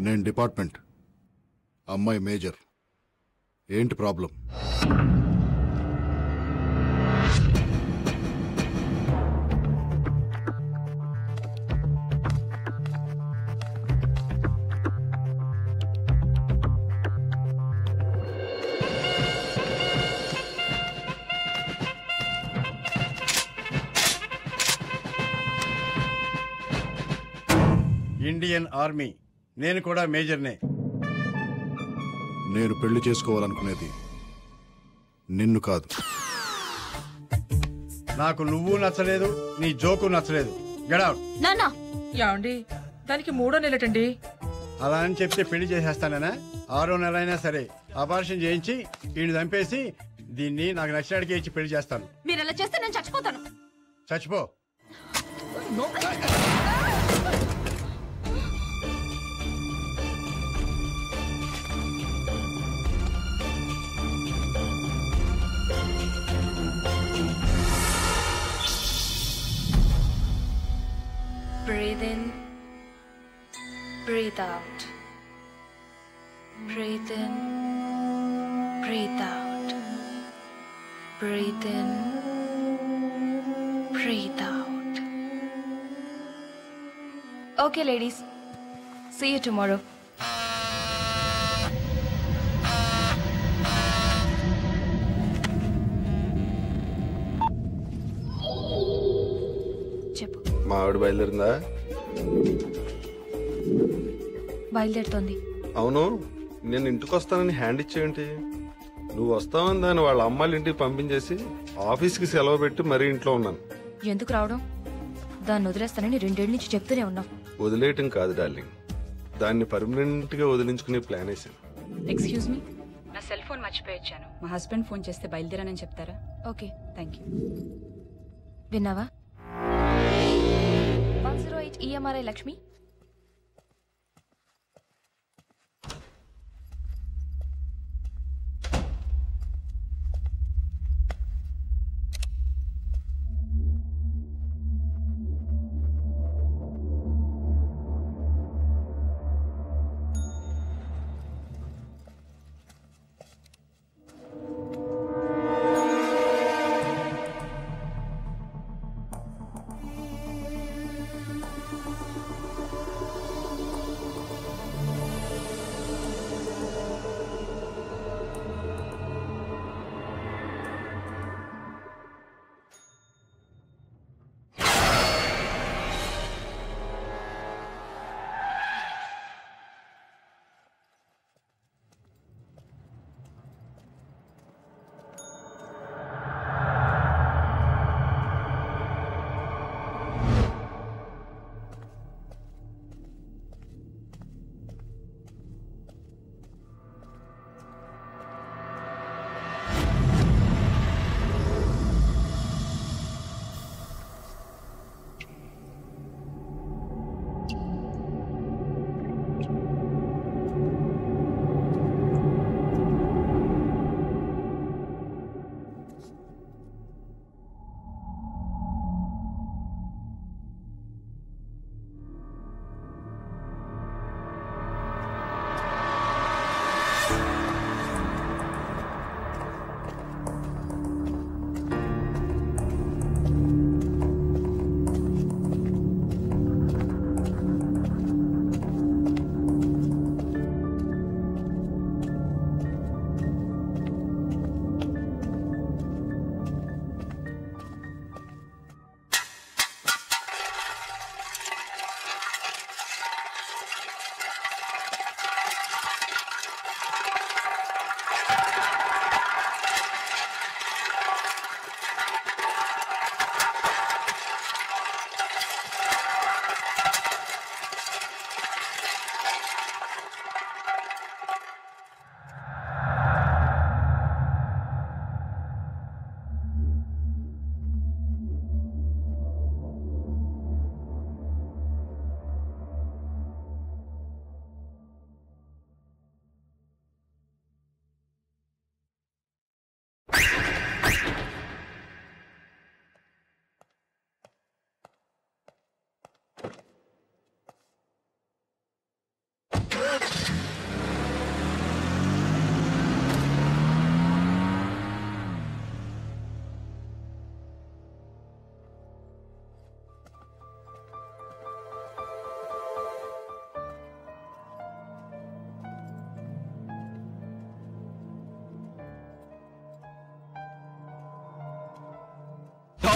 నేను డిపార్ట్మెంట్, అమ్మాయి మేజర్. ఏంటి ప్రాబ్లం? ఇండియన్ ఆర్మీ, నేను కూడా మేజర్నే. నేను పెళ్లి చేసుకోవాలనుకునేది నిన్ను కాదు. నాకు నువ్వు నచ్చలేదు, నీ జోకు నచ్చలేదు. Get out. నాన్నా యాండి దానికి 3వ నెలటండి. అలా అని చెప్తే పెళ్లి చేసేస్తానేనా? 6వ నెల అయినా సరే అబార్షన్ చేయించి వీడిని చంపేసి దీన్ని నాకు నచ్చినడికి ఇచ్చి పెళ్లి చేస్తాను. మీరు అలా చేస్తే నేను చచ్చిపోతాను. చచ్చిపో. Breathe in, breathe out. Breathe in, breathe out. Breathe in, breathe out. Okay, ladies. See you tomorrow. చెప్పు. మా ఆవిడ బయలుదేరిందా? బయలుదేరుతోంది. అవును, నేను ఇంటికి వస్తానని హ్యాండ్ ఇచ్చేయండి. నువ్వు వస్తావని దాన్ని వాళ్ళ అమ్మాయిల ఇంటికి పంపించేసి ఆఫీస్కి సెలవు పెట్టి మరీ ఇంట్లో ఉన్నాను. ఎందుకు రావడం? దాన్ని వదిలేస్తానని 2 ఏళ్ళ నుంచి చెప్తూనే ఉన్నావు. వదిలేయటం కాదు డార్లింగ్, దాన్ని పర్మనెంట్ గా వదిలించుకునే ప్లాన్ వేసాను. ఎక్స్క్యూజ్ మీ, నా సెల్ ఫోన్ మర్చిపోయొచ్చాను. మా హస్బెండ్ ఫోన్ చేస్తే బయలుదేరానని చెప్తారా? Okay, thank you. విన్నావా? 108 EMRI లక్ష్మి.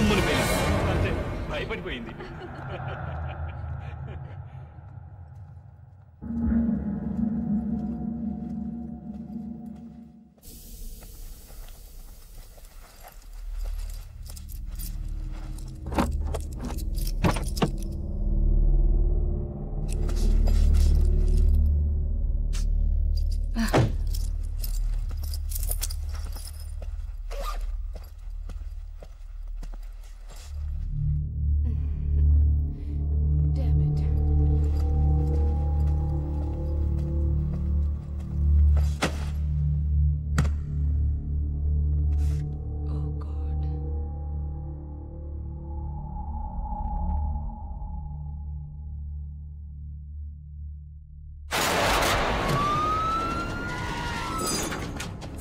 బొమ్మను పేలింది. అంతే, భయపడిపోయింది.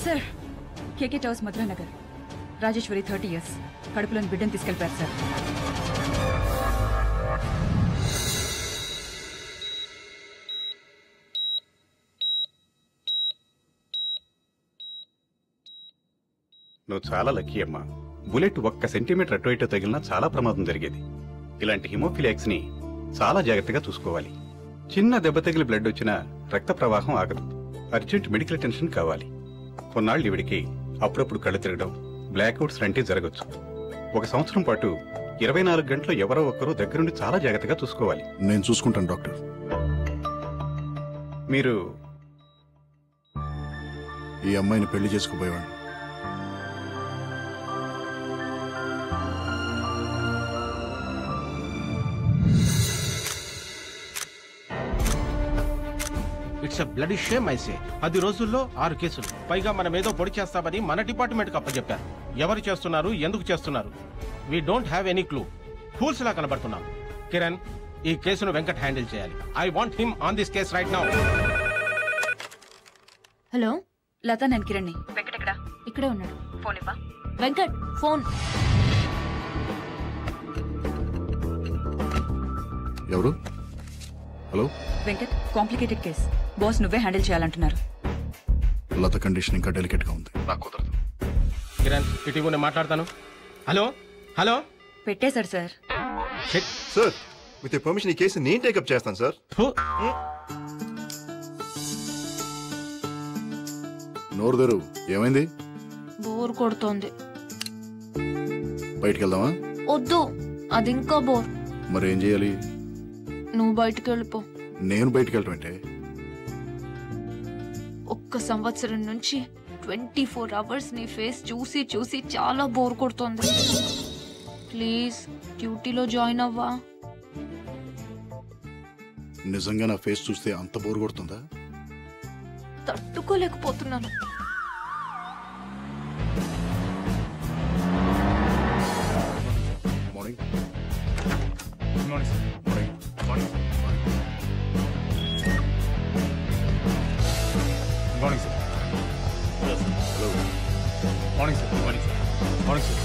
సార్, కేకే టవర్స్ మధురానగర్, రాజేశ్వరి 30 years, కడుపులోని బిడ్డను తీసుకెళ్ళిపోయారు సార్. నువ్వు చాలా లక్కీ అమ్మా. బుల్లెట్ 1 సెంటీమీటర్ అటు ఇటు తగిలినా చాలా ప్రమాదం జరిగేది. ఇలాంటి హిమోఫిలియాక్స్ ని చాలా జాగ్రత్తగా చూసుకోవాలి. చిన్న దెబ్బ తగిలి బ్లడ్ వచ్చినా రక్త ప్రవాహం ఆగదు. అర్జెంట్ మెడికల్ అటెన్షన్ కావాలి. కొన్నాళ్ళు ఇవిడికి అప్పుడప్పుడు కళ్ళు తిరగడం, బ్లాక్అవుట్స్ లాంటివి జరగచ్చు. 1 సంవత్సరం పాటు 24 గంటలు ఎవరో ఒకరు దగ్గరుండి చాలా జాగ్రత్తగా చూసుకోవాలి. నేను చూసుకుంటాను డాక్టర్. మీరు ఈ అమ్మాయిని పెళ్లి చేసుకుపోయేవాడిని. ఇట్స్ బ్లడీ షేమ్ ఐసే. 10 రోజుల్లో 6 కేసులు, పైగా మనం ఏదో పొడి చేస్తామని మన డిపార్ట్మెంట్ కి అప్పచెప్పారు. ఎవరు చేస్తున్నారు, ఎందుకు చేస్తున్నారు? We don't have any clue. Fools లా కనబడుతున్నాం. కిరణ్, ఈ కేసును వెంకట్ హ్యాండిల్ చేయాలి. I want him on this case right now. Hello Latha, నేను కిరణ్ని. వెంకట్ ఎక్కడా? ఇక్కడే ఉన్నాడు. ఫోన్ ఇవ్వా. వెంకట్ ఫోన్. ఎవరు? Hello Venkat, complicated case. Boss నువ్వే హ్యాండిల్ చేయాలంటున్నారు. లత కండిషన్ ఇంకా డెలికేట్ గా ఉంది, నాకు కుదరదు. కిరణ్, ఇటీవల నేను మాట్లాడతాను. Hello hello. పెట్టేశారు సార్. సార్, విత్ పర్మిషన్ ఈ కేసు నేను టేకప్ చేస్తాను సార్. నోరు తెరు. ఏమైంది? బోర్ కొడుతోంది. బయటికి వెళ్దామా? వద్దు, అది ఇంకా బోర్. మరి ఏం చేయాలి? నువ్వు బయటికి వెళ్ళిపో. నేను బయటికి వెళ్ళటం అంటే? 1 సంవత్సరం నుంచి 24 hours నీ ఫేస్ చూసి చూసి చాలా బోర్ కొడుతోంది. ప్లీజ్ డ్యూటీలో జాయిన్ అవ్వా. నిజంగా నా ఫేస్ చూస్తే అంత బోర్ కొడుతుందా? తట్టుకోలేకపోతున్నాను. Morning. Good morning sir. Morning. Morning. Good morning sir. Hello. Morning sir. Good morning sir. Morning sir. Morning sir.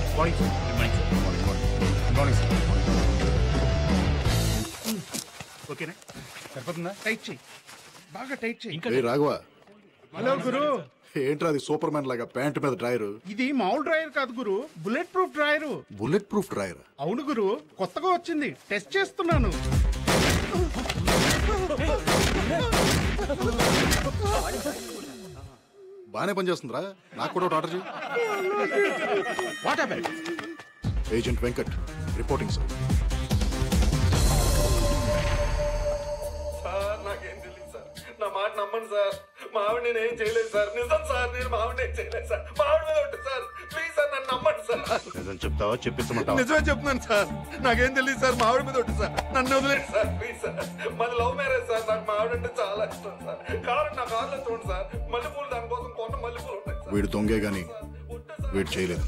Good morning sir. Morning morning. Good morning sir. ఓకేనా? సరిపోతుందా? టైట్ చేయి, బాగా టైట్ చేయి. ఇంకా ఏ రాఘవ, హలో గురు. ఏంట్రా అది సూపర్ మ్యాన్ లాగా ప్యాంట్ మీద డ్రాయర్? ఇది మామూలు డ్రైవర్ కాదు గురు, bulletproof driver. Bulletproof drawer? అవును గురు, కొత్తగా వచ్చింది, టెస్ట్ చేస్తున్నాను. బానే పనిచేస్తుందిరా. నాకు కూడా ఒకటి ఆర్డర్ చేయి. What happened? Agent Venkat reporting sir. నాకేం తెలియదు సార్. నా మాట నమ్మండి సార్. మా ఆవిడ నేను ఏం చేయలేదు సార్. నిజం సార్, నేను మా ఆవిడ ఏం చేయలేదు సార్. మా ఆవిడ మీద ఉంటుంది సార్. ప్లీజ్ సార్, నన్ను నమ్మండి సార్. నిజం చెప్తావా చెప్పిస్తామంటావా? నిజమే చెప్తున్నాను సార్. నాకేం తెలియదు సార్. మా ఆవిడ మీద ఉంటుంది సార్. నన్ను వదిలేదు సార్, ప్లీజ్ సార్. మాది లవ్ మ్యారేజ్ సార్. నాకు మా ఆవిడ అంటే చాలా ఇష్టం సార్. కారు నా కార్లో చూడండి సార్. మల్లెపూలు దానికోసం కొన్న మల్లెపూలు ఉంటాయి సార్. వీడు దొంగే గాని వీడు చేయలేదు.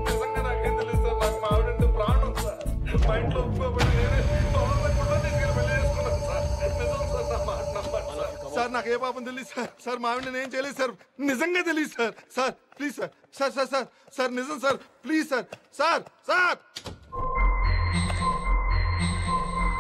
నిజంగా నాకేం తెలియదు సార్. నాకు మా ఆవిడ అంటే ప్రాణం సార్. మా ఇంట్లో ఒప్పుకోబడి నేనే తొందరగా తీసుకెళ్ళి పెళ్లి చేసుకున్నాను సార్. నిజం సార్, నా మాట నమ్మండి సార్. సార్ నాకు ఏ పాపం తెలియదు సార్. సార్ మా ఆవిడ నేను చేయలేదు సార్. నిజంగా తెలియదు sir. Sir please sir. Sir sir sir sir నిజం sir. Please sir. Sir sir